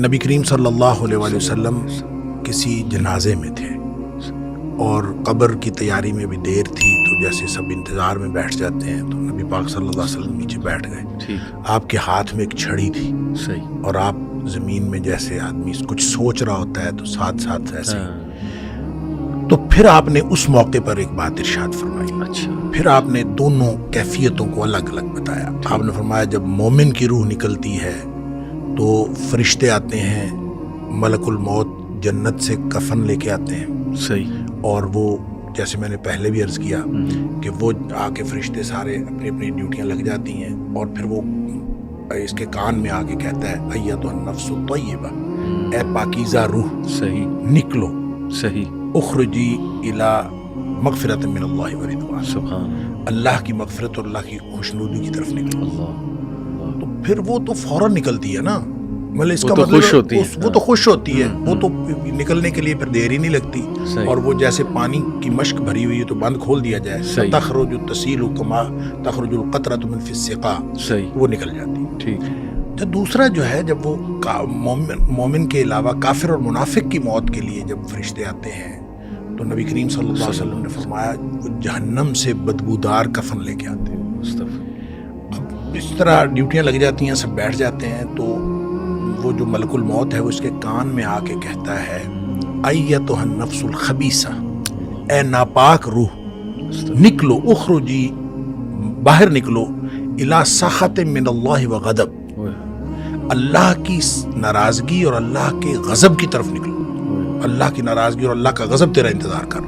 نبی کریم صلی اللہ علیہ وآلہ وسلم کسی جنازے میں تھے اور قبر کی تیاری میں بھی دیر تھی، تو جیسے سب انتظار میں بیٹھ جاتے ہیں، تو نبی پاک صلی اللہ علیہ وسلم نیچے بیٹھ گئے. آپ کے ہاتھ میں ایک چھڑی تھی اور آپ زمین میں جیسے آدمی کچھ سوچ رہا ہوتا ہے تو ساتھ ساتھ ایسے تو پھر آپ نے اس موقع پر ایک بات ارشاد فرمائی. پھر آپ نے دونوں کیفیتوں کو الگ الگ بتایا. آپ نے فرمایا جب مومن کی روح نکلتی ہے تو فرشتے آتے ہیں، ملک الموت جنت سے کفن لے کے آتے ہیں، اور وہ جیسے میں نے پہلے بھی عرض کیا کہ وہ آ کے فرشتے سارے اپنی اپنی ڈیوٹیاں لگ جاتی ہیں، اور پھر وہ اس کے کان میں آ کے کہتا ہے ایتھا النفس الطیبہ، اے پاکیزہ روح نکلو، اخرجی الی مغفرت من اللہ ورضوان، سبحان اللہ کی مغفرت اور اللہ کی خوشنودی کی طرف نکلو. تو پھر وہ تو فوراً نکلتی ہے نا، مطلب اس کا مطلب وہ تو خوش ہوتی ہے، وہ تو نکلنے کے لیے پھر دیر ہی نہیں لگتی. اور وہ جیسے پانی کی مشک بھری ہوئی ہے تو بند کھول دیا جائے، تخرج تسیل کما تخرج القطرۃ من فی السقا، وہ نکل جاتی. تو دوسرا جو ہے، جب وہ مومن کے علاوہ کافر اور منافق کی موت کے لیے جب فرشتے آتے ہیں تو نبی کریم صلی اللہ علیہ وسلم نے فرمایا وہ جہنم سے بدبودار کفن لے کے آتے ہیں. اب اس طرح ڈیوٹیاں لگ جاتی ہیں، سب بیٹھ جاتے ہیں، تو وہ جو ملک الموت ہے وہ اس کے کان میں آ کے کہتا ہے ایتھا النفس الخبیثہ، اے ناپاک روح نکلو، اخرجی باہر نکلو، الی سخط من اللہ وغضب، اللہ کی ناراضگی اور اللہ کے غضب کی طرف نکلو. اللہ کی ناراضگی اور اللہ کا غضب تیرا انتظار کر